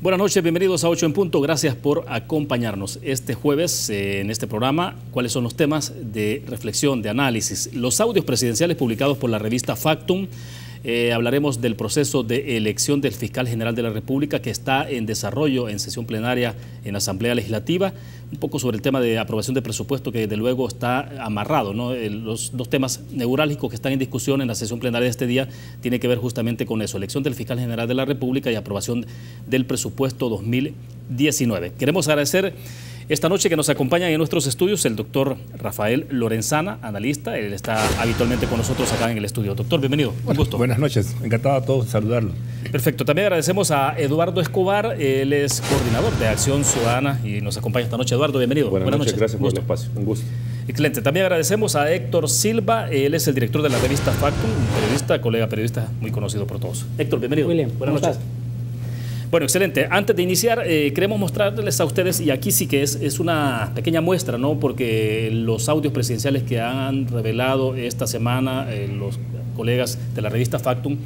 Buenas noches, bienvenidos a 8 en punto. Gracias por acompañarnos este jueves en este programa. ¿Cuáles son los temas de reflexión, de análisis? Los audios presidenciales publicados por la revista Factum. Hablaremos del proceso de elección del fiscal general de la República que está en desarrollo en sesión plenaria en la Asamblea Legislativa. Un poco sobre el tema de aprobación de presupuesto que desde luego está amarrado, ¿no? Los dos temas neurálgicos que están en discusión en la sesión plenaria de este día tiene que ver justamente con eso, elección del fiscal general de la República y aprobación del presupuesto 2019. Queremos agradecer esta noche que nos acompaña en nuestros estudios el doctor Rafael Lorenzana, analista. Él está habitualmente con nosotros acá en el estudio. Doctor, bienvenido. Un gusto. Buenas noches. Encantado a todos de saludarlo. Perfecto. También agradecemos a Eduardo Escobar. Él es coordinador de Acción Ciudadana y nos acompaña esta noche. Eduardo, bienvenido. Buenas noches. Gracias por el espacio. Un gusto. Excelente. También agradecemos a Héctor Silva. Él es el director de la revista Factum, un periodista, colega periodista muy conocido por todos. Héctor, bienvenido. William, buenas noches. Bueno, excelente. Antes de iniciar, queremos mostrarles a ustedes, y aquí sí que es una pequeña muestra, ¿no? Porque los audios presidenciales que han revelado esta semana los colegas de la revista Factum,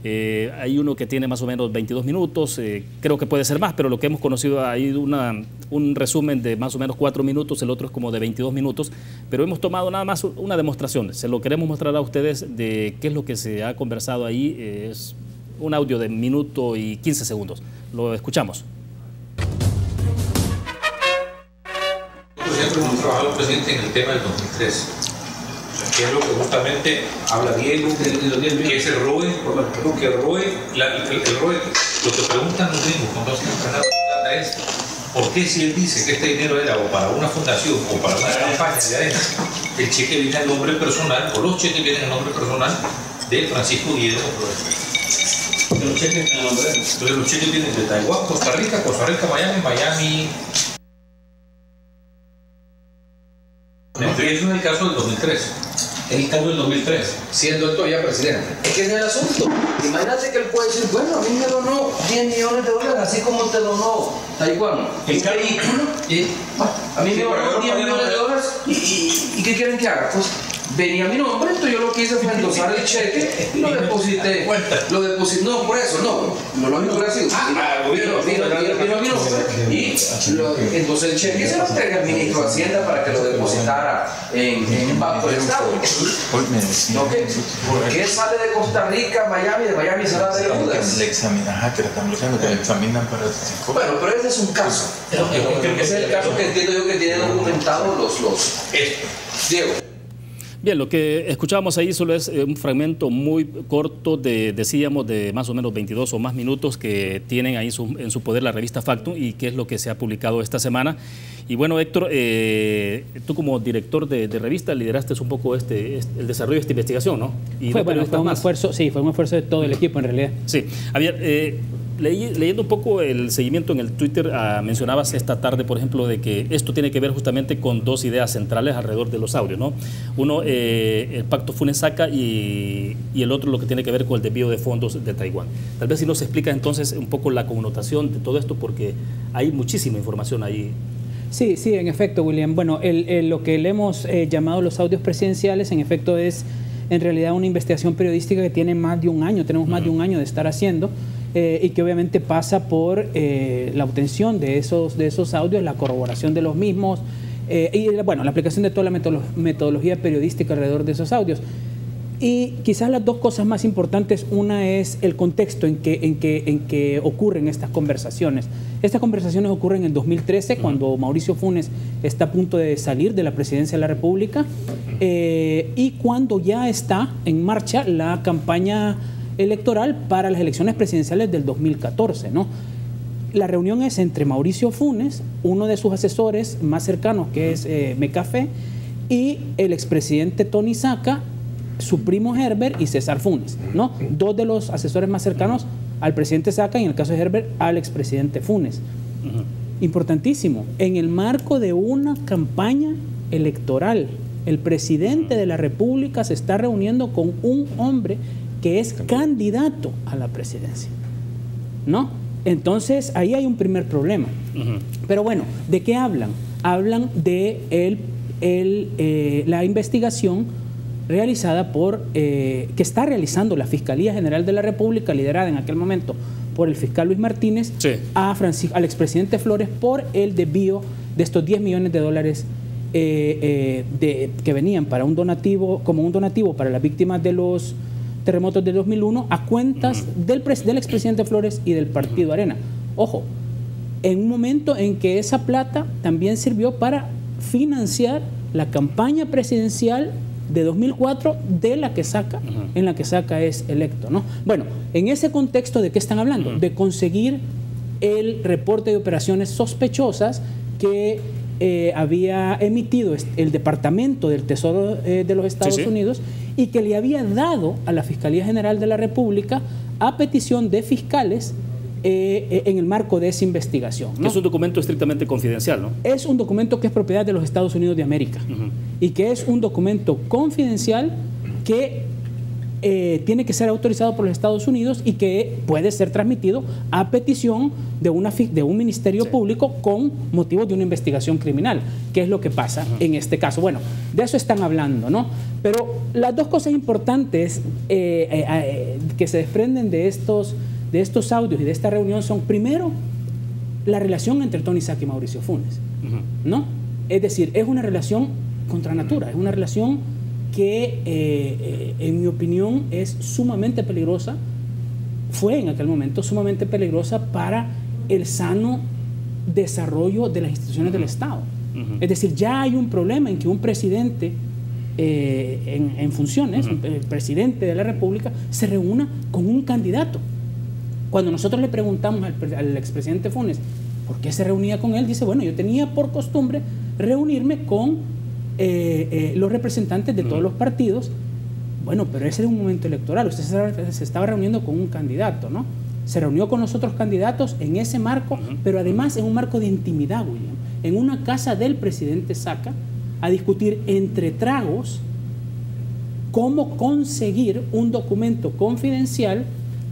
hay uno que tiene más o menos 22 minutos, creo que puede ser más, pero lo que hemos conocido hay un resumen de más o menos 4 minutos, el otro es como de 22 minutos, pero hemos tomado nada más una demostración. Se lo queremos mostrar a ustedes de qué es lo que se ha conversado ahí. Es un audio de minuto y 15 segundos. Lo escuchamos. Siempre hemos trabajado, presidente, en el tema del 2003, que es lo que justamente habla Diego, que es el ROE, que el ROE, lo que preguntan los gringos cuando hacen plata es ¿por qué si él dice que este dinero era o para una fundación o para una campaña de arena, el cheque viene al nombre personal, o los cheques vienen al nombre personal de Francisco Diego Flores? Los cheques vienen de Taiwán, Costa Rica, Miami. Eso es el caso del 2003. El caso del 2003. Siendo él todavía presidente. Es que es el asunto. Imagínate que él puede decir, bueno, a mí me donó 10 millones de dólares, así como te donó Taiwán. El vehículo. A mí me donó 10 millones de dólares. ¿Y qué quieren que haga? Pues venía mi nombre, entonces yo lo que hice fue endosar el cheque y lo deposité. No, por eso, no. Lo lógico era así. Vino mi nombre y entonces el cheque se lo entrega al ministro de Hacienda para que lo depositara en un banco del Estado. ¿Por qué sale de Costa Rica a Miami, de Miami se va de deudas? Le examinan, que le están bloqueando, que le examinan para... Bueno, pero ese es un caso. Ese es el caso que entiendo yo que tienen documentados los... Diego. Bien, lo que escuchábamos ahí solo es un fragmento muy corto decíamos, de más o menos 22 o más minutos que tienen ahí en su poder la revista Factum y que es lo que se ha publicado esta semana. Y bueno, Héctor, tú como director de revista lideraste un poco el desarrollo de esta investigación, ¿no? Y fue un esfuerzo, sí, fue un esfuerzo de todo el equipo en realidad. Sí, Javier, leyendo un poco el seguimiento en el Twitter, mencionabas esta tarde, por ejemplo, de que esto tiene que ver justamente con dos ideas centrales alrededor de los audios, ¿no? Uno, el pacto Funes-Saca y el otro lo que tiene que ver con el desvío de fondos de Taiwán. Tal vez si nos explica entonces un poco la connotación de todo esto, porque hay muchísima información ahí. Sí, en efecto, William. Bueno, lo que le hemos llamado los audios presidenciales, en efecto, es en realidad una investigación periodística que tiene más de un año, tenemos más de un año de estar haciendo. Y que obviamente pasa por la obtención de esos audios, la corroboración de los mismos y bueno, la aplicación de toda la metodología periodística alrededor de esos audios. Y quizás las dos cosas más importantes, una es el contexto en que ocurren estas conversaciones. Estas conversaciones ocurren en 2013, cuando Mauricio Funes está a punto de salir de la presidencia de la República y cuando ya está en marcha la campaña electoral para las elecciones presidenciales del 2014, ¿no? La reunión es entre Mauricio Funes, uno de sus asesores más cercanos, que es Mecafé, y el expresidente Tony Saca, su primo Herbert y César Funes, ¿no? Dos de los asesores más cercanos al presidente Saca y en el caso de Herbert al expresidente Funes. Importantísimo, en el marco de una campaña electoral, el presidente de la República se está reuniendo con un hombre que es candidato a la presidencia, ¿no? Entonces, ahí hay un primer problema. Pero bueno, ¿de qué hablan? Hablan de la investigación realizada que está realizando la Fiscalía General de la República, liderada en aquel momento por el fiscal Luis Martínez al expresidente Flores por el desvío de estos $10 millones que venían para un donativo, como un donativo para las víctimas de los terremotos de 2001 a cuentas del expresidente Flores y del partido Arena. Ojo, en un momento en que esa plata también sirvió para financiar la campaña presidencial de 2004 en la que Saca es electo, ¿no? Bueno, en ese contexto, ¿de qué están hablando? De conseguir el reporte de operaciones sospechosas que había emitido el Departamento del Tesoro de los Estados Unidos y que le había dado a la Fiscalía General de la República a petición de fiscales en el marco de esa investigación, ¿no? Es un documento estrictamente confidencial, ¿no? Es un documento que es propiedad de los Estados Unidos de América y que es un documento confidencial que tiene que ser autorizado por los Estados Unidos y que puede ser transmitido a petición de un ministerio público con motivos de una investigación criminal, que es lo que pasa en este caso. Bueno, de eso están hablando, ¿no? Pero las dos cosas importantes que se desprenden de estos audios y de esta reunión son, primero, la relación entre Tony Saca y Mauricio Funes, ¿no? Es decir, es una relación contra natura, es una relación que, en mi opinión, es sumamente peligrosa, fue en aquel momento sumamente peligrosa para el sano desarrollo de las instituciones del Estado. Es decir, ya hay un problema en que un presidente en funciones, el presidente de la República, se reúna con un candidato. Cuando nosotros le preguntamos al expresidente Funes por qué se reunía con él, dice, bueno, yo tenía por costumbre reunirme con los representantes de todos los partidos. Bueno, pero ese era un momento electoral, usted se estaba reuniendo con un candidato, ¿no? Se reunió con los otros candidatos en ese marco, pero además en un marco de intimidad, William, en una casa del presidente Saca, a discutir entre tragos cómo conseguir un documento confidencial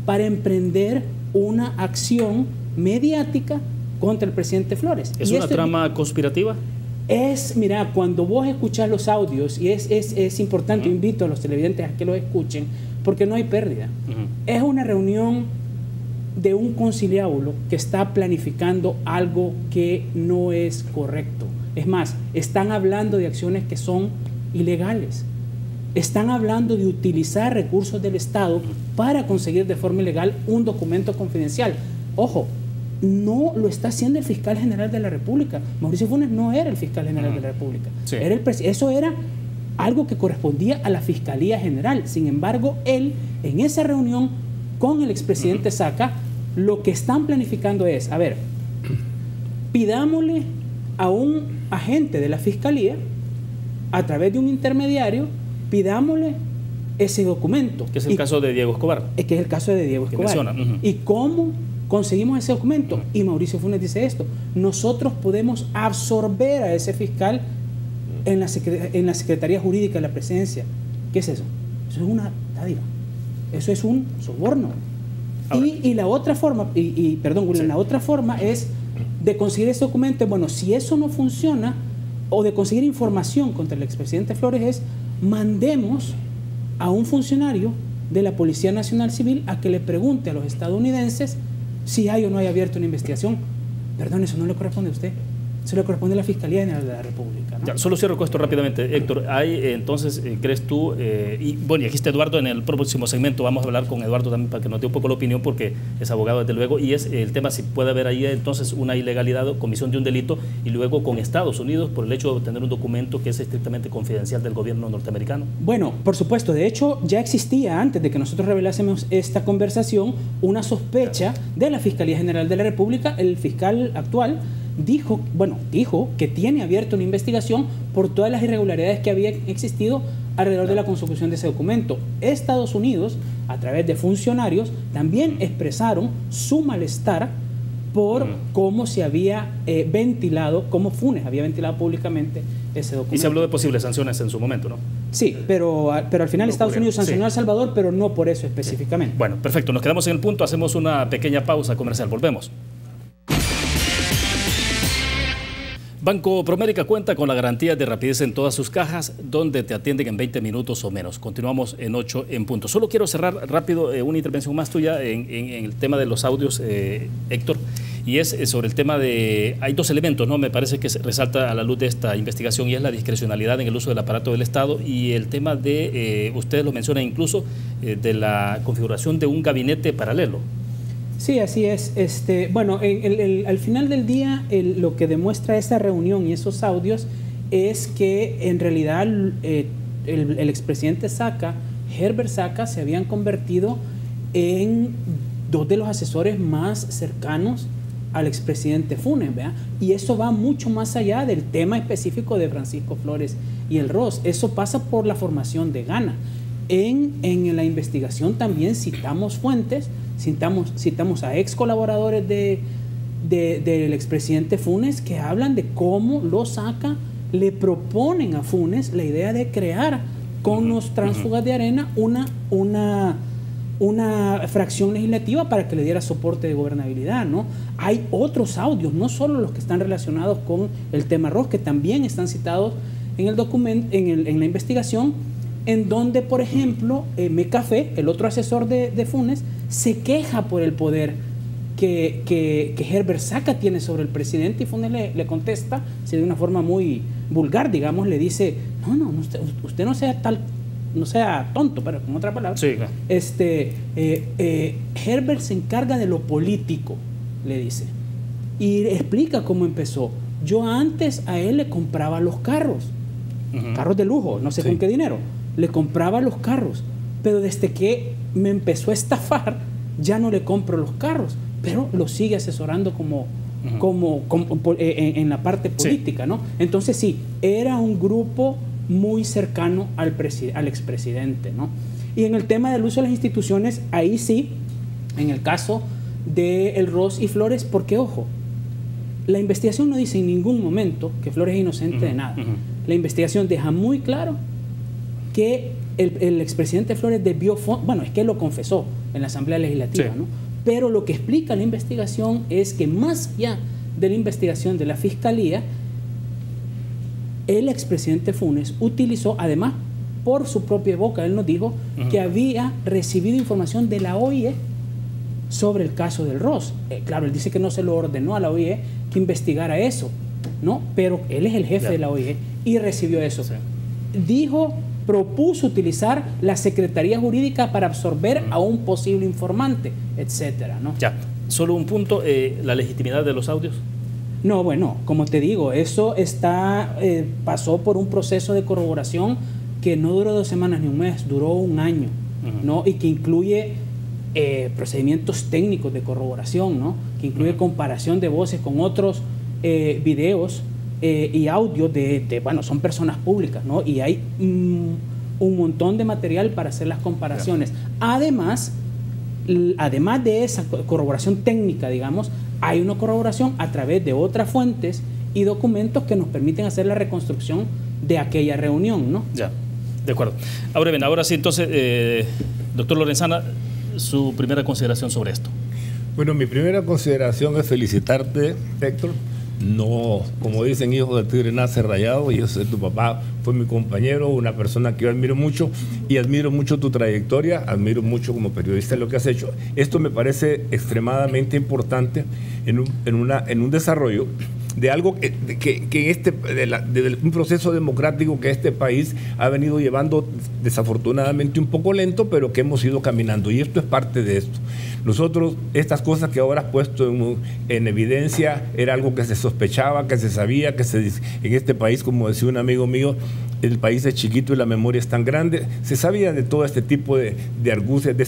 para emprender una acción mediática contra el presidente Flores. ¿Es una trama conspirativa? Mira, cuando vos escuchás los audios, y es importante, invito a los televidentes a que los escuchen, porque no hay pérdida. Es una reunión de un conciliábulo que está planificando algo que no es correcto. Es más, están hablando de acciones que son ilegales. Están hablando de utilizar recursos del Estado para conseguir de forma ilegal un documento confidencial. Ojo, no lo está haciendo el fiscal general de la República. Mauricio Funes no era el fiscal general de la República. Eso era algo que correspondía a la Fiscalía General. Sin embargo, él, en esa reunión con el expresidente Saca, lo que están planificando es, a ver, pidámosle a un agente de la Fiscalía, a través de un intermediario, pidámosle ese documento. Que es el caso de Diego Escobar. Que es el caso de Diego Escobar. ¿Y cómo conseguimos ese documento? Y Mauricio Funes dice esto: nosotros podemos absorber a ese fiscal en la Secretaría Jurídica de la Presidencia. ¿Qué es eso? Eso es una dádiva. Eso es un soborno. Y la otra forma, perdón, William, la otra forma es de conseguir ese documento. Bueno, si eso no funciona, o de conseguir información contra el expresidente Flores, es mandemos a un funcionario de la Policía Nacional Civil a que le pregunte a los estadounidenses si hay o no hay abierto una investigación. Perdón, eso no le corresponde a usted, eso le corresponde a la Fiscalía General de la República, ¿no? Ya, solo cierro con esto rápidamente, Héctor. Hay entonces, ¿crees tú? Y aquí está Eduardo en el próximo segmento, vamos a hablar con Eduardo también para que nos dé un poco la opinión, porque es abogado desde luego, y es el tema si puede haber ahí entonces una ilegalidad o comisión de un delito, y luego con Estados Unidos por el hecho de obtener un documento que es estrictamente confidencial del gobierno norteamericano. Bueno, por supuesto, de hecho ya existía, antes de que nosotros revelásemos esta conversación, una sospecha de la Fiscalía General de la República. El fiscal actual dijo que tiene abierta una investigación por todas las irregularidades que había existido alrededor de la consecución de ese documento. Estados Unidos, a través de funcionarios, también expresaron su malestar por cómo se había ventilado, cómo Funes había ventilado públicamente ese documento. Y se habló de posibles sanciones en su momento, ¿no? Sí, pero al final Estados Unidos sancionó a El Salvador, pero no por eso específicamente. Sí. Bueno, perfecto, nos quedamos en el punto, hacemos una pequeña pausa comercial, volvemos. Banco Promérica cuenta con la garantía de rapidez en todas sus cajas, donde te atienden en 20 minutos o menos. Continuamos en 8 en punto. Solo quiero cerrar rápido una intervención más tuya en el tema de los audios, Héctor, y es sobre el tema de... Hay dos elementos, ¿no? Me parece que resalta a la luz de esta investigación, y es la discrecionalidad en el uso del aparato del Estado y el tema de, ustedes lo mencionan incluso, de la configuración de un gabinete paralelo. Sí, así es. Bueno, al final del día, lo que demuestra esa reunión y esos audios es que en realidad el expresidente Saca, Herbert Saca, se habían convertido en dos de los asesores más cercanos al expresidente Funes, ¿verdad? Y eso va mucho más allá del tema específico de Francisco Flores y el ROS. Eso pasa por la formación de Gana. En la investigación también citamos fuentes, citamos a ex colaboradores del expresidente Funes que hablan de cómo los Saca le proponen a Funes la idea de crear con los tránsfugas de arena una fracción legislativa para que le diera soporte de gobernabilidad, ¿no? Hay otros audios, no solo los que están relacionados con el tema ROS, que también están citados en el documento, en la investigación, en donde, por ejemplo, Mecafé, el otro asesor de Funes, se queja por el poder que Herbert Saca tiene sobre el presidente, y Funes le contesta, de una forma muy vulgar, digamos, le dice, no, usted no sea tal, no sea tonto, pero con otra palabra. Sí, claro. Herbert se encarga de lo político, le dice, y explica cómo empezó. Yo antes a él le compraba los carros, carros de lujo, no sé con qué dinero, le compraba los carros, pero desde que me empezó a estafar, ya no le compro los carros, pero lo sigue asesorando en la parte política, sí, ¿no? Entonces sí, era un grupo muy cercano al expresidente, ¿no? Y en el tema del uso de las instituciones, ahí sí, en el caso de el ROS y Flores, porque ojo, la investigación no dice en ningún momento que Flores es inocente de nada. La investigación deja muy claro que el expresidente Flores desvió fondos, bueno, es que él lo confesó en la Asamblea Legislativa, sí, ¿no? Pero lo que explica la investigación es que más allá de la investigación de la Fiscalía, el expresidente Funes utilizó, además, por su propia boca, él nos dijo que había recibido información de la OIE sobre el caso del ROS. Claro, él dice que no se lo ordenó a la OIE que investigara eso, ¿no? Pero él es el jefe de la OIE y recibió eso. Sí. Propuso utilizar la Secretaría Jurídica para absorber a un posible informante, etcétera, ¿no? Ya, solo un punto, la legitimidad de los audios. No, bueno, como te digo, eso pasó por un proceso de corroboración que no duró 2 semanas ni un mes, duró 1 año, ¿no? Y que incluye procedimientos técnicos de corroboración, ¿no? Que incluye comparación de voces con otros videos y audios bueno, son personas públicas, ¿no? Y hay un montón de material para hacer las comparaciones. Además de esa corroboración técnica, digamos, hay una corroboración a través de otras fuentes y documentos que nos permiten hacer la reconstrucción de aquella reunión, ¿no? Ya, de acuerdo. Ahora bien, ahora sí, entonces, doctor Lorenzana, su primera consideración sobre esto. Bueno, mi primera consideración es felicitarte, Héctor. No, como dicen, hijo del tigre nace rayado, y eso, tu papá fue mi compañero, una persona que yo admiro mucho, y admiro mucho tu trayectoria, admiro mucho como periodista lo que has hecho. Esto me parece extremadamente importante en un desarrollo de algo de un proceso democrático que este país ha venido llevando desafortunadamente un poco lento, pero que hemos ido caminando, y esto es parte de esto. Nosotros, estas cosas que ahora has puesto en evidencia, era algo que se sospechaba, que se sabía, en este país, como decía un amigo mío, el país es chiquito y la memoria es tan grande. Se sabía de todo este tipo de argucias, de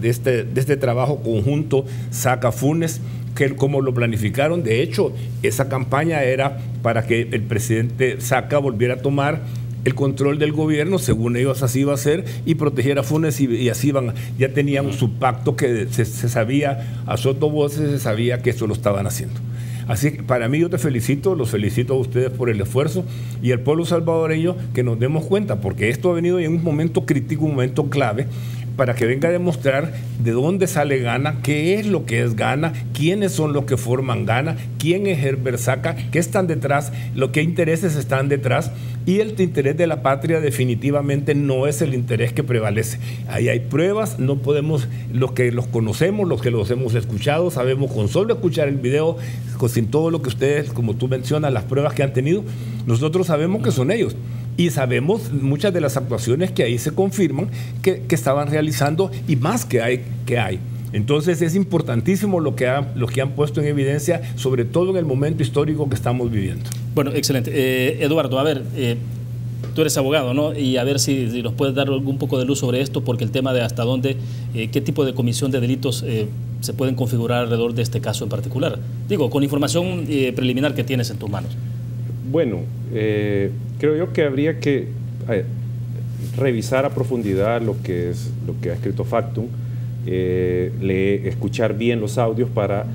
este trabajo conjunto Saca Funes, que cómo lo planificaron. De hecho, esa campaña era para que el presidente Saca volviera a tomar el control del gobierno, según ellos así iba a ser, y proteger a Funes, y así ya tenían su pacto que se sabía, a sotovoces se sabía que eso lo estaban haciendo. Así que para mí, yo te felicito, los felicito a ustedes por el esfuerzo, y al pueblo salvadoreño que nos demos cuenta, porque esto ha venido en un momento crítico, un momento clave, para que venga a demostrar de dónde sale Ghana, qué es lo que es Ghana, quiénes son los que forman Ghana, quién es Herbert Saka, qué están detrás, qué intereses están detrás. Y el interés de la patria definitivamente no es el interés que prevalece. Ahí hay pruebas, no podemos, los que los conocemos, los que los hemos escuchado, sabemos con solo escuchar el video, sin todo lo que ustedes, como tú mencionas, las pruebas que han tenido, nosotros sabemos que son ellos. Y sabemos muchas de las actuaciones que ahí se confirman que estaban realizando y más que hay. Entonces es importantísimo lo que han puesto en evidencia, sobre todo en el momento histórico que estamos viviendo. Bueno, excelente. Eduardo, a ver, tú eres abogado, ¿no? Y a ver si nos puedes dar un poco de luz sobre esto, porque el tema de hasta dónde, qué tipo de comisión de delitos se pueden configurar alrededor de este caso en particular. Digo, con información preliminar que tienes en tus manos. Bueno, creo yo que habría que revisar a profundidad lo que ha escrito Factum, escuchar bien los audios para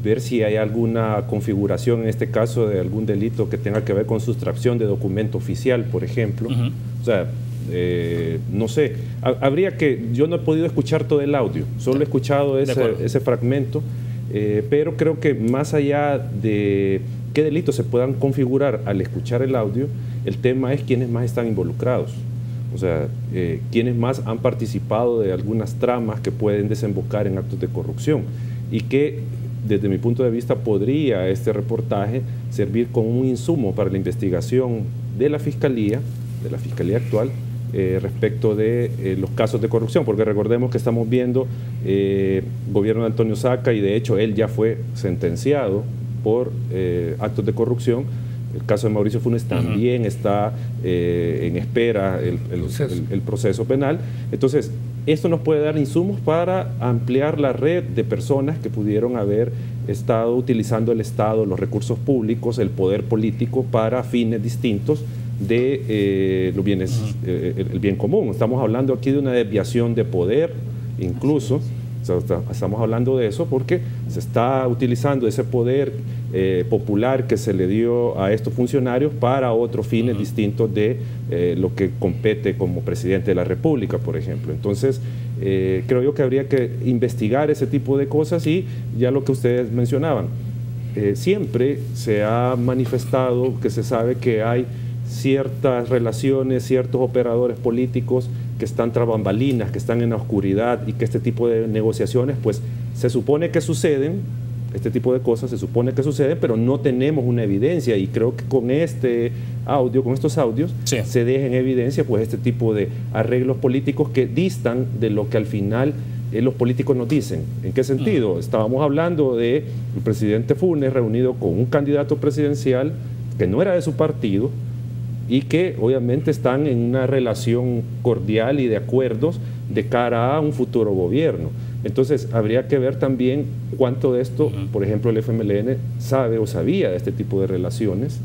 ver si hay alguna configuración, en este caso, de algún delito que tenga que ver con sustracción de documento oficial, por ejemplo. O sea, no sé, habría que... Yo no he podido escuchar todo el audio, solo he escuchado ese fragmento, pero creo que más allá de qué delitos se puedan configurar al escuchar el audio, el tema es quiénes más están involucrados. O sea, quiénes más han participado de algunas tramas que pueden desembocar en actos de corrupción y que, desde mi punto de vista, podría este reportaje servir como un insumo para la investigación de la Fiscalía actual, respecto de los casos de corrupción, porque recordemos que estamos viendo gobierno de Antonio Saka, y de hecho él ya fue sentenciado por actos de corrupción. El caso de Mauricio Funes también está en espera el proceso penal. Entonces, esto nos puede dar insumos para ampliar la red de personas que pudieron haber estado utilizando el Estado, los recursos públicos, el poder político para fines distintos de los bienes, el bien común. Estamos hablando aquí de una desviación de poder, incluso. O sea, estamos hablando de eso porque se está utilizando ese poder popular que se le dio a estos funcionarios para otros fines distintos de lo que compete como presidente de la República, por ejemplo. Entonces, creo yo que habría que investigar ese tipo de cosas, y ya lo que ustedes mencionaban, siempre se ha manifestado que se sabe que hay ciertas relaciones, ciertos operadores políticos que están tras bambalinas, que están en la oscuridad, y que este tipo de negociaciones, pues, se supone que suceden, este tipo de cosas se supone que suceden, pero no tenemos una evidencia, y creo que con este audio, con estos audios, se deja en evidencia, pues, este tipo de arreglos políticos que distan de lo que al final los políticos nos dicen. ¿En qué sentido? Estábamos hablando del presidente Funes reunido con un candidato presidencial que no era de su partido, y que obviamente están en una relación cordial y de acuerdos de cara a un futuro gobierno. Entonces, habría que ver también cuánto de esto, por ejemplo, el FMLN sabe o sabía de este tipo de relaciones,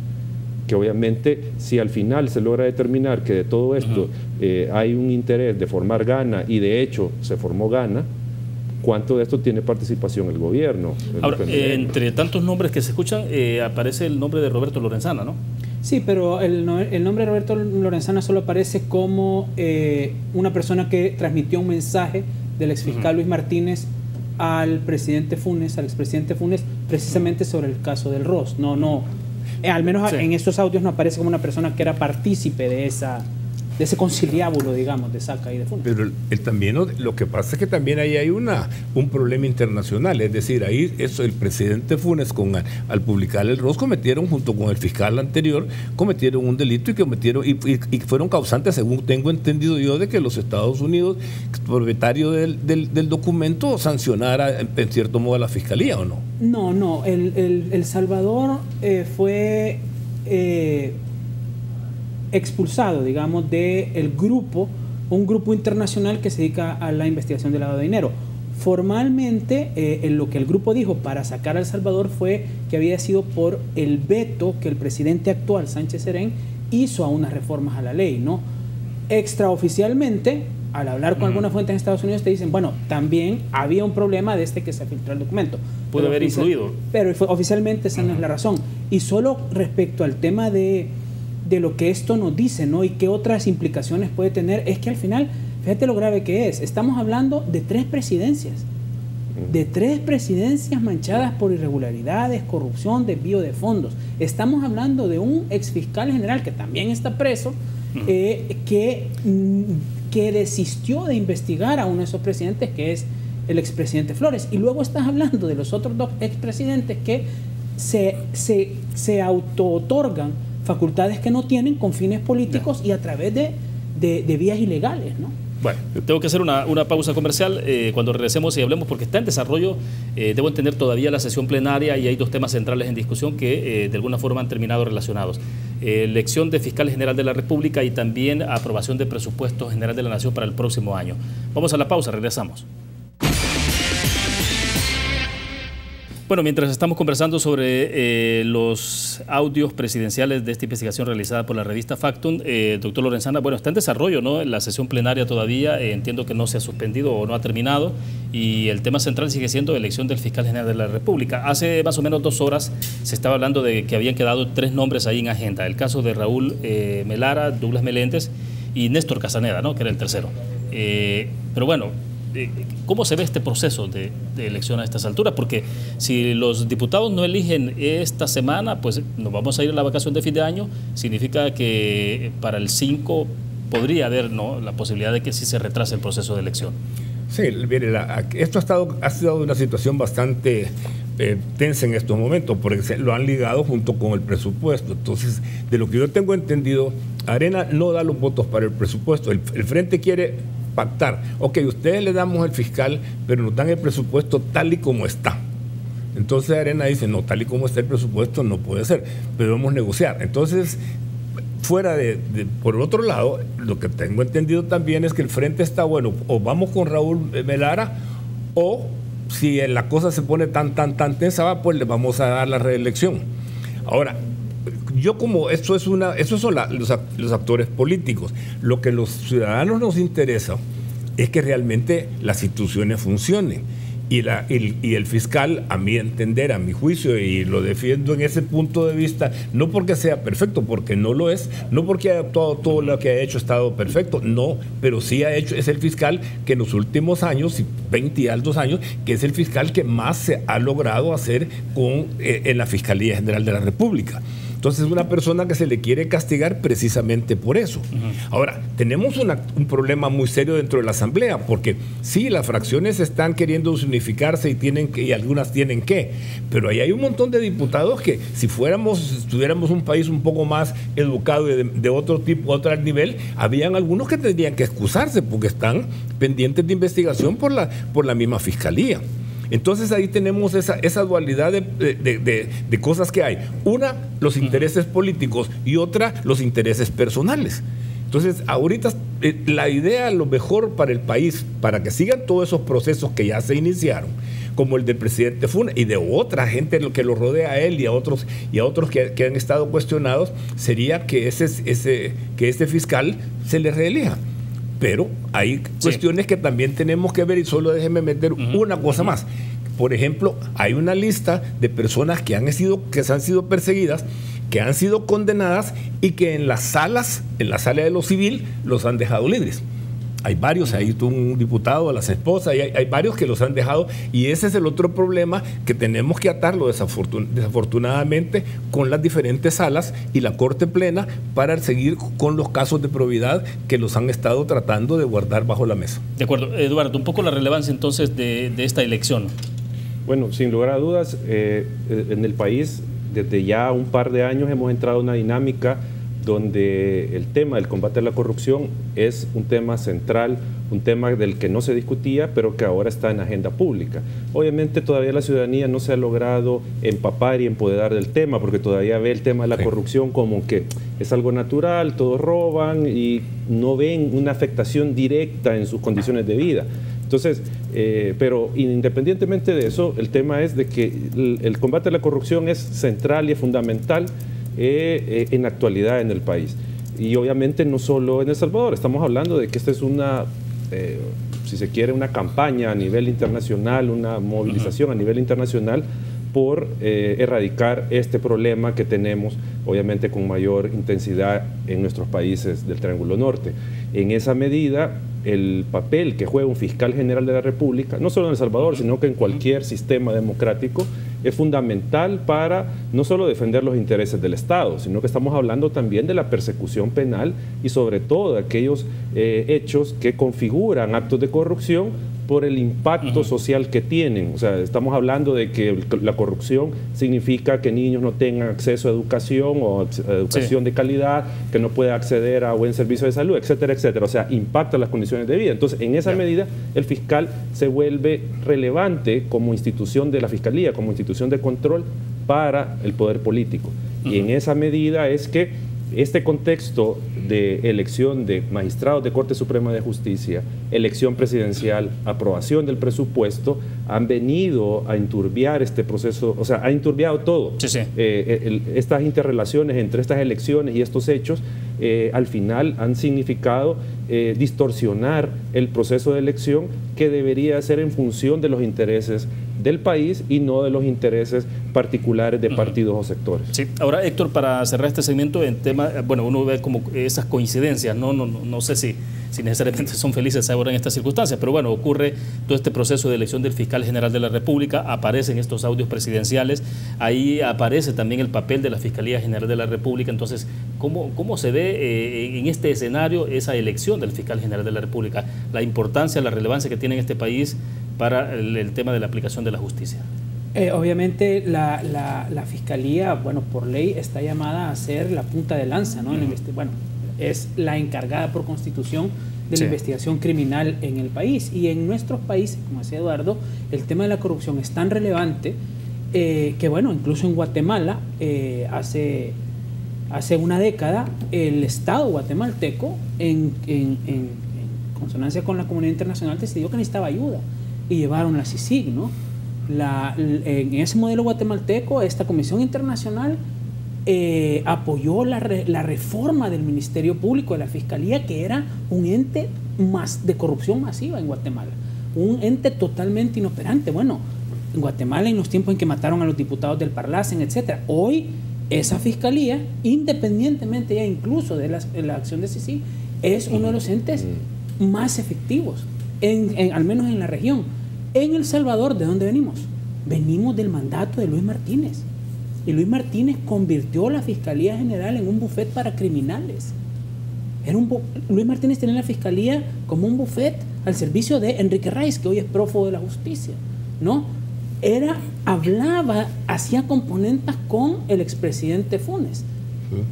que obviamente, si al final se logra determinar que de todo esto hay un interés de formar Ghana, y de hecho se formó Ghana, ¿cuánto de esto tiene participación el gobierno? Ahora, entre tantos nombres que se escuchan, aparece el nombre de Roberto Lorenzana, ¿no? Sí, pero el nombre de Roberto Lorenzana solo aparece como una persona que transmitió un mensaje del exfiscal Luis Martínez al expresidente Funes, precisamente sobre el caso del ROS. Al menos en estos audios no aparece como una persona que era partícipe de ese conciliábulo, digamos, de Saka y de Funes. Pero también lo que pasa es que también ahí hay un problema internacional, es decir, ahí el presidente Funes al publicar el ROS cometieron, junto con el fiscal anterior, cometieron un delito y fueron causantes, según tengo entendido yo, de que los Estados Unidos, propietario del documento, sancionara en cierto modo a la fiscalía, ¿o no? No, El Salvador fue expulsado, digamos, de un grupo internacional que se dedica a la investigación del lavado de dinero. Formalmente, lo que el grupo dijo para sacar a El Salvador fue que había sido por el veto que el presidente actual, Sánchez Serén, hizo a unas reformas a la ley, ¿no? Extraoficialmente, al hablar con algunas fuentes en Estados Unidos, te dicen, bueno, también había un problema desde que se filtró el documento. Puede haber influido. Pero oficialmente esa no es la razón. Y solo respecto al tema de lo que esto nos dice, ¿no? Y qué otras implicaciones puede tener, es que al final, Fíjate lo grave que es. Estamos hablando de 3 presidencias. De 3 presidencias manchadas por irregularidades, corrupción, desvío de fondos. Estamos hablando de un exfiscal general que también está preso, que desistió de investigar a uno de esos presidentes, que es el expresidente Flores. Y luego estás hablando de los otros 2 expresidentes que se auto-otorgan facultades que no tienen con fines políticos y a través de vías ilegales, ¿no? Bueno, tengo que hacer una pausa comercial. Cuando regresemos y hablemos, porque está en desarrollo, debo entender todavía la sesión plenaria y hay 2 temas centrales en discusión que de alguna forma han terminado relacionados. Elección de fiscal general de la República y también aprobación de presupuesto general de la Nación para el próximo año. Vamos a la pausa, regresamos. Bueno, mientras estamos conversando sobre los audios presidenciales de esta investigación realizada por la revista Factum, doctor Lorenzana, bueno, está en desarrollo, ¿no? La sesión plenaria todavía, entiendo que no se ha suspendido o no ha terminado, y el tema central sigue siendo elección del fiscal general de la República. Hace más o menos 2 horas se estaba hablando de que habían quedado 3 nombres ahí en agenda, el caso de Raúl Melara, Douglas Meléndez y Néstor Casaneda, ¿no? Que era el tercero. Pero bueno, ¿cómo se ve este proceso de elección a estas alturas? Porque si los diputados no eligen esta semana, pues nos vamos a ir a la vacación de fin de año. Significa que para el 5 podría haber, ¿no?, la posibilidad de que sí se retrase el proceso de elección. Sí, mire, esto ha sido una situación bastante tensa en estos momentos, porque lo han ligado junto con el presupuesto. Entonces, de lo que yo tengo entendido, Arena no da los votos para el presupuesto. El Frente quiere pactar. Ok, ustedes le damos el fiscal, pero nos dan el presupuesto tal y como está. Entonces Arena dice, no, tal y como está el presupuesto no puede ser, pero debemos negociar. Entonces, por otro lado, lo que tengo entendido también es que el Frente está, bueno, o vamos con Raúl Melara, o si la cosa se pone tan tensa, pues le vamos a dar la reelección. Ahora, esos son los actores políticos. Lo que los ciudadanos nos interesa es que realmente las instituciones funcionen. Y el fiscal, a mi entender, a mi juicio, y lo defiendo en ese punto de vista, no porque sea perfecto, porque no lo es, no porque haya actuado todo lo que ha hecho ha estado perfecto, no, pero sí es el fiscal que en los últimos años, 20 y altos años, que es el fiscal que más se ha logrado hacer en la Fiscalía General de la República. Entonces es una persona que se le quiere castigar precisamente por eso. Ahora, tenemos un problema muy serio dentro de la Asamblea, porque sí, las fracciones están queriendo unificarse y algunas tienen que, pero ahí hay un montón de diputados que si tuviéramos un país un poco más educado y de otro tipo, otro nivel, habían algunos que tendrían que excusarse porque están pendientes de investigación por la misma Fiscalía. Entonces ahí tenemos esa dualidad de cosas que hay. Una, los intereses políticos, y otra, los intereses personales. Entonces, ahorita la idea, lo mejor para el país, para que sigan todos esos procesos que ya se iniciaron, como el del presidente Funes y de otra gente que lo rodea a él y a otros que han estado cuestionados, sería que ese fiscal se le reelija. Pero hay cuestiones que también tenemos que ver, y solo déjeme meter una cosa más. Por ejemplo, hay una lista de personas que han sido perseguidas, que han sido condenadas y que en la sala de lo civil los han dejado libres. Hay varios, hay un diputado, las esposas, y hay varios que los han dejado, y ese es el otro problema que tenemos que atarlo desafortunadamente con las diferentes salas y la Corte Plena para seguir con los casos de probidad que los han estado tratando de guardar bajo la mesa. De acuerdo. Eduardo, un poco la relevancia entonces de esta elección. Bueno, sin lugar a dudas, en el país desde ya un par de años hemos entrado en una dinámica donde el tema del combate a la corrupción es un tema central, un tema del que no se discutía, pero que ahora está en agenda pública. Obviamente todavía la ciudadanía no se ha logrado empapar y empoderar del tema, porque todavía ve el tema de la corrupción como que es algo natural, todos roban y no ven una afectación directa en sus condiciones de vida. Entonces, pero independientemente de eso, el tema es de que el combate a la corrupción es central y es fundamental en la actualidad en el país. Y obviamente no solo en El Salvador, estamos hablando de que esta es una, si se quiere, una campaña a nivel internacional, una movilización a nivel internacional por erradicar este problema que tenemos, obviamente con mayor intensidad en nuestros países del Triángulo Norte. En esa medida, el papel que juega un fiscal general de la República, no solo en El Salvador, sino que en cualquier sistema democrático, es fundamental para no solo defender los intereses del Estado, sino que estamos hablando también de la persecución penal y sobre todo de aquellos hechos que configuran actos de corrupción por el impacto social que tienen. O sea, estamos hablando de que la corrupción significa que niños no tengan acceso a educación o a educación de calidad, que no puedan acceder a buen servicio de salud, etcétera, etcétera. O sea, impacta las condiciones de vida. Entonces, en esa medida, el fiscal se vuelve relevante como institución de la Fiscalía, como institución de control para el poder político. Y en esa medida es que este contexto de elección de magistrados de Corte Suprema de Justicia, elección presidencial, aprobación del presupuesto, han venido a enturbiar este proceso, o sea, ha enturbiado todo. Estas interrelaciones entre estas elecciones y estos hechos, al final han significado distorsionar el proceso de elección que debería ser en función de los intereses del país y no de los intereses particulares de partidos o sectores. Sí. Ahora, Héctor, para cerrar este segmento en tema, bueno, uno ve como esas coincidencias, no sé si necesariamente son felices ahora en estas circunstancias, pero bueno, ocurre todo este proceso de elección del fiscal general de la República, aparecen estos audios presidenciales, ahí aparece también el papel de la Fiscalía General de la República. Entonces, ¿cómo se ve en este escenario esa elección del fiscal general de la República, la importancia, la relevancia que tiene en este país para el tema de la aplicación de la justicia? Obviamente la Fiscalía, bueno, por ley está llamada a ser la punta de lanza, ¿no? Bueno, es la encargada por constitución de la investigación criminal en el país. Y en nuestros países, como decía Eduardo, el tema de la corrupción es tan relevante que, bueno, incluso en Guatemala, hace una década, el Estado guatemalteco, en consonancia con la comunidad internacional, decidió que necesitaba ayuda y llevaron la CICIG, ¿no? En ese modelo guatemalteco, esta Comisión Internacional apoyó la reforma del Ministerio Público, de la Fiscalía, que era un ente de corrupción masiva en Guatemala, un ente totalmente inoperante. Bueno, en Guatemala, en los tiempos en que mataron a los diputados del Parlacen, etcétera, hoy esa Fiscalía, independientemente ya incluso de la acción de CICIG, es uno de los entes más efectivos, al menos en la región. En El Salvador, ¿de dónde venimos? Venimos del mandato de Luis Martínez. Y Luis Martínez convirtió la Fiscalía General en un bufet para criminales. Luis Martínez tenía la Fiscalía como un bufet al servicio de Enrique Raiz, que hoy es prófugo de la justicia, ¿no? Hacía componentes con el expresidente Funes,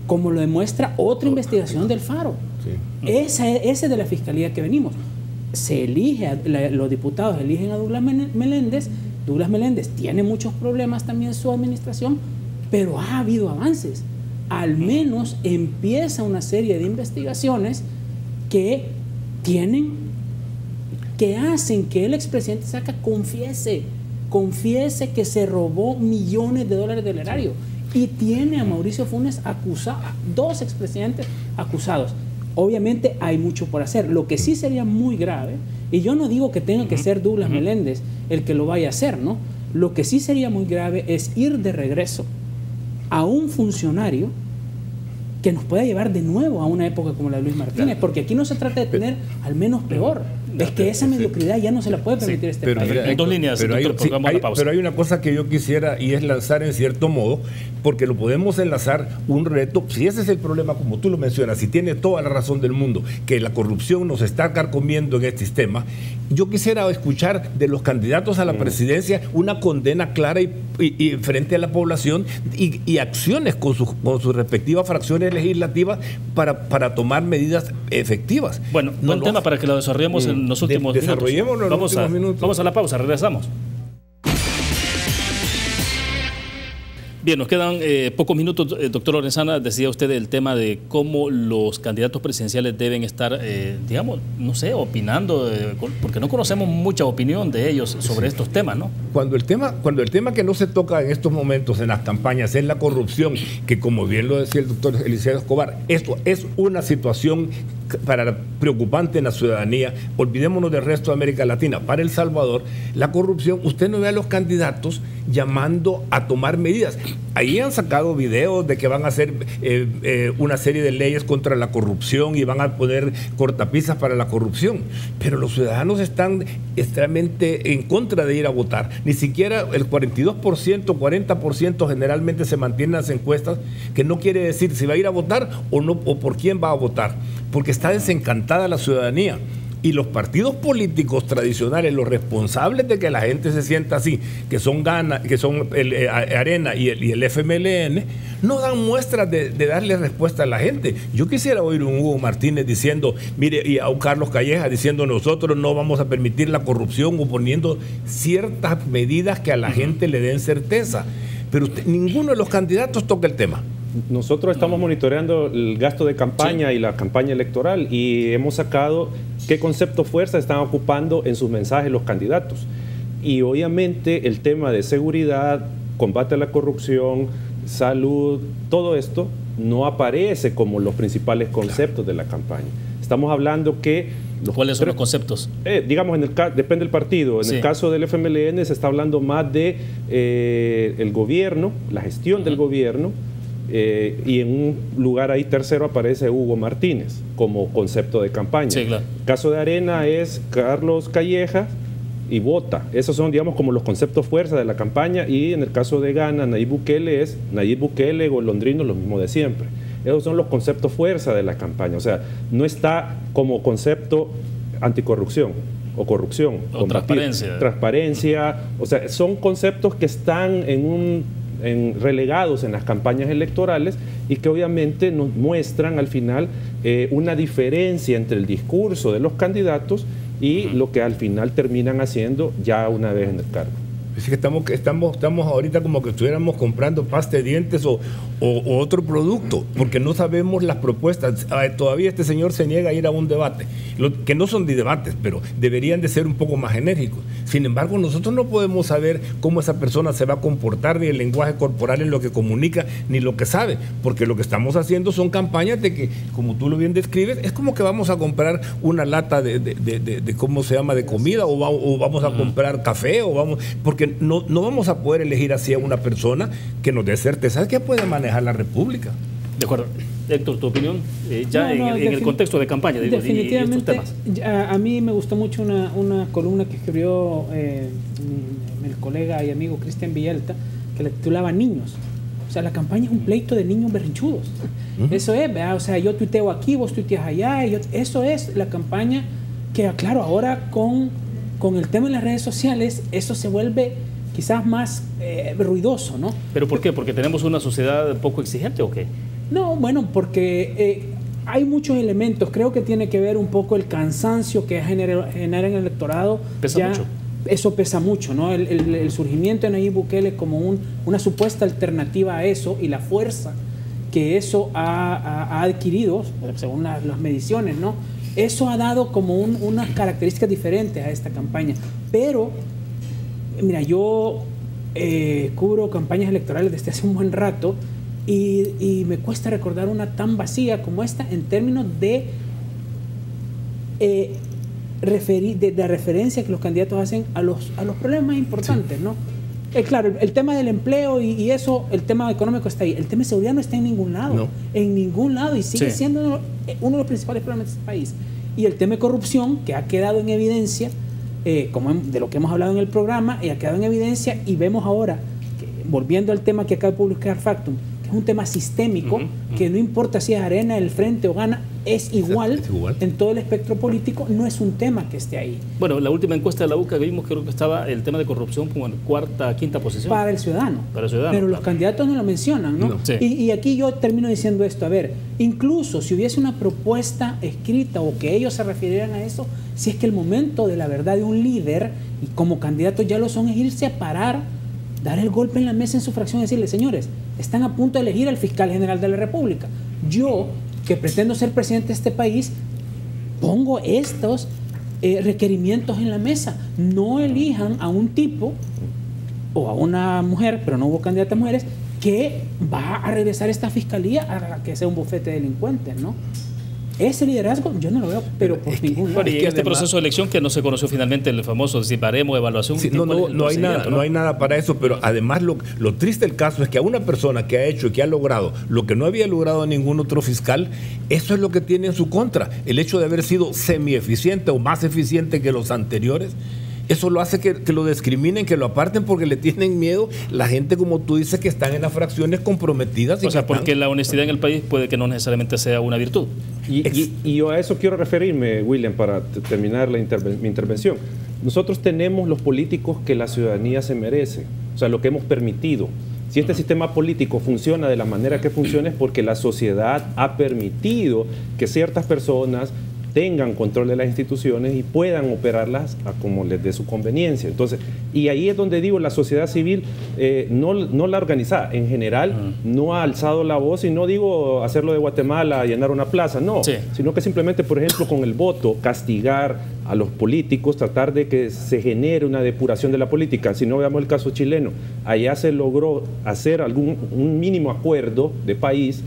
como lo demuestra otra investigación del Faro. Ese es de la Fiscalía que venimos. Se elige, los diputados eligen a Douglas Meléndez. Douglas Meléndez tiene muchos problemas también en su administración, pero ha habido avances. Al menos empieza una serie de investigaciones que hacen que el expresidente Saca confiese que se robó millones de dólares del erario, y tiene a Mauricio Funes acusado, dos expresidentes acusados. Obviamente hay mucho por hacer. Lo que sí sería muy grave, y yo no digo que tenga que ser Douglas Meléndez el que lo vaya a hacer, ¿no? Lo que sí sería muy grave es ir de regreso a un funcionario que nos pueda llevar de nuevo a una época como la de Luis Martínez, porque aquí no se trata de tener al menos peor. Es que esa mediocridad ya no se la puede permitir este país. En dos líneas, pero hay una cosa que yo quisiera, y es lanzar en cierto modo, porque lo podemos enlazar un reto. Si ese es el problema, como tú lo mencionas, si tiene toda la razón del mundo, que la corrupción nos está carcomiendo en este sistema, yo quisiera escuchar de los candidatos a la presidencia una condena clara y frente a la población, y acciones con sus respectivas fracciones legislativas para tomar medidas efectivas. Bueno, buen tema para que lo desarrollemos en los últimos minutos. Vamos a la pausa, regresamos. Bien, nos quedan pocos minutos. Doctor Lorenzana, decía usted el tema de cómo los candidatos presidenciales deben estar, digamos, no sé, opinando, porque no conocemos mucha opinión de ellos sobre estos temas, ¿no? Cuando el tema que no se toca en estos momentos en las campañas es la corrupción, que como bien lo decía el doctor Eliseo Escobar, esto es una situación preocupante en la ciudadanía. Olvidémonos del resto de América Latina. Para El Salvador, la corrupción, usted no ve a los candidatos llamando a tomar medidas. Ahí han sacado videos de que van a hacer una serie de leyes contra la corrupción y van a poner cortapisas para la corrupción, pero los ciudadanos están extremadamente en contra de ir a votar. Ni siquiera el 42%, 40% generalmente se mantienen las encuestas, que no quiere decir si va a ir a votar o no, o por quién va a votar, porque está desencantada la ciudadanía. Y los partidos políticos tradicionales, los responsables de que la gente se sienta así, que son Arena y el FMLN, no dan muestras de darle respuesta a la gente. Yo quisiera oír un Hugo Martínez diciendo, mire, y a un Carlos Calleja diciendo, nosotros no vamos a permitir la corrupción, o poniendo ciertas medidas que a la gente le den certeza. Pero ninguno de los candidatos toca el tema. Nosotros estamos monitoreando el gasto de campaña y la campaña electoral, y hemos sacado qué concepto fuerza están ocupando en sus mensajes los candidatos. Y obviamente el tema de seguridad, combate a la corrupción, salud, todo esto no aparece como los principales conceptos de la campaña. Estamos hablando que... ¿Cuáles son los conceptos? Digamos, depende del partido. En el caso del FMLN se está hablando más de el gobierno, la gestión del gobierno, y en un lugar ahí tercero aparece Hugo Martínez como concepto de campaña. Sí, claro. El caso de Arena es Carlos Calleja y Bota. Esos son, digamos, como los conceptos fuerza de la campaña. Y en el caso de Gana, Nayib Bukele es Nayib Bukele, Golondrino, lo mismo de siempre. Esos son los conceptos fuerza de la campaña. O sea, no está como concepto anticorrupción o corrupción. O transparencia. Transparencia. O sea, son conceptos que están relegados en las campañas electorales y que obviamente nos muestran al final una diferencia entre el discurso de los candidatos y lo que al final terminan haciendo ya una vez en el cargo. Es que estamos ahorita como que estuviéramos comprando pasta de dientes o otro producto, porque no sabemos las propuestas. Todavía este señor se niega a ir a un debate, que no son de debates, pero deberían de ser un poco más enérgicos. Sin embargo, nosotros no podemos saber cómo esa persona se va a comportar, ni el lenguaje corporal en lo que comunica, ni lo que sabe, porque lo que estamos haciendo son campañas de que, como tú lo bien describes, es como que vamos a comprar una lata de ¿cómo se llama?, de comida, o vamos a comprar café, porque no vamos a poder elegir así a una persona que nos dé certeza que puede manejar la República. De acuerdo. Héctor, ¿tu opinión? En el contexto de campaña, digo, definitivamente, y estos temas. A mí me gustó mucho una columna que escribió el colega y amigo Cristian Villalta, que le titulaba Niños. O sea, la campaña es un pleito de niños berrinchudos. Eso es, ¿verdad? O sea, yo tuiteo aquí, vos tuiteas allá, eso es la campaña que, claro, ahora con el tema de las redes sociales, eso se vuelve quizás más ruidoso, ¿no? ¿Pero por qué? ¿Porque tenemos una sociedad poco exigente o qué? No, bueno, porque hay muchos elementos. Creo que tiene que ver un poco el cansancio que genera en el electorado. Pesa mucho. Eso pesa mucho, ¿no? El surgimiento de Nayib Bukele como una supuesta alternativa a eso, y la fuerza que eso ha adquirido, según las mediciones, ¿no? Eso ha dado como unas características diferentes a esta campaña. Pero, mira, yo cubro campañas electorales desde hace un buen rato y me cuesta recordar una tan vacía como esta en términos de referencia que los candidatos hacen a los problemas más importantes, ¿no? Claro, el tema del empleo y eso, el tema económico está ahí. El tema de seguridad no está en ningún lado. No. En ningún lado, y sigue siendo uno de los principales problemas de este país. Y el tema de corrupción, que ha quedado en evidencia, como de lo que hemos hablado en el programa, y ha quedado en evidencia, y vemos ahora, volviendo al tema que acaba de publicar Factum, que es un tema sistémico, que no importa si es Arena, el Frente o Gana, es igual en todo el espectro político, no es un tema que esté ahí. Bueno, la última encuesta de la UCA vimos, creo que estaba el tema de corrupción como en cuarta, quinta posición. Para el ciudadano. Para el ciudadano. Pero los candidatos no lo mencionan, ¿no? Sí. Y aquí yo termino diciendo esto, a ver, incluso si hubiese una propuesta escrita o que ellos se refirieran a eso, si es que el momento de la verdad de un líder, y como candidatos ya lo son, es irse a parar, dar el golpe en la mesa en su fracción y decirle, señores, están a punto de elegir al fiscal general de la República. Yo, que pretendo ser presidente de este país, pongo estos requerimientos en la mesa. No elijan a un tipo o a una mujer, pero no hubo candidata a mujeres, que va a regresar esta fiscalía a que sea un bufete de delincuentes, ¿no? Ese liderazgo yo no lo veo, pero por ningún lado. Bueno, y este proceso de elección que no se conoció finalmente el famoso si baremo, evaluación. Sí, no hay nada para eso, pero además lo triste del caso es que a una persona que ha hecho y que ha logrado lo que no había logrado ningún otro fiscal, eso es lo que tiene en su contra. El hecho de haber sido semi-eficiente o más eficiente que los anteriores, eso lo hace que lo discriminen, que lo aparten porque le tienen miedo la gente, como tú dices, que están en las fracciones comprometidas. O sea, porque la honestidad en el país puede que no necesariamente sea una virtud. Y yo a eso quiero referirme, William, para terminar mi intervención. Nosotros tenemos los políticos que la ciudadanía se merece, o sea, lo que hemos permitido. Si este sistema político funciona de la manera que funciona es porque la sociedad ha permitido que ciertas personas tengan control de las instituciones y puedan operarlas a como les dé su conveniencia. Entonces, y ahí es donde digo, la sociedad civil, no la organizada, en general, no ha alzado la voz, y no digo hacerlo de Guatemala, llenar una plaza, no, sino que simplemente, por ejemplo, con el voto, castigar a los políticos, tratar de que se genere una depuración de la política. Si no veamos el caso chileno, allá se logró hacer un mínimo acuerdo de país,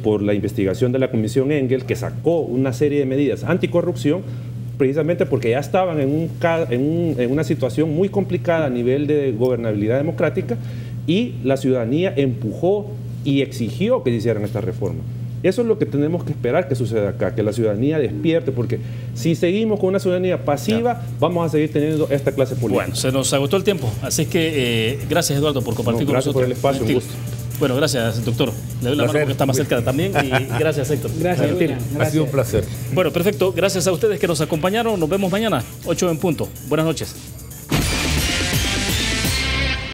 por la investigación de la Comisión Engel, que sacó una serie de medidas anticorrupción, precisamente porque ya estaban en una situación muy complicada a nivel de gobernabilidad democrática, y la ciudadanía empujó y exigió que se hicieran estas reformas. Eso es lo que tenemos que esperar que suceda acá, que la ciudadanía despierte, porque si seguimos con una ciudadanía pasiva, vamos a seguir teniendo esta clase política. Bueno, se nos agotó el tiempo, así es que gracias, Eduardo, por compartir con nosotros. Gracias por el espacio, un gusto. Bueno, gracias, doctor. Le doy la mano porque está más cerca también, y gracias, Héctor. Gracias, William. Ha sido un placer. Bueno, perfecto. Gracias a ustedes que nos acompañaron. Nos vemos mañana, 8 en punto. Buenas noches.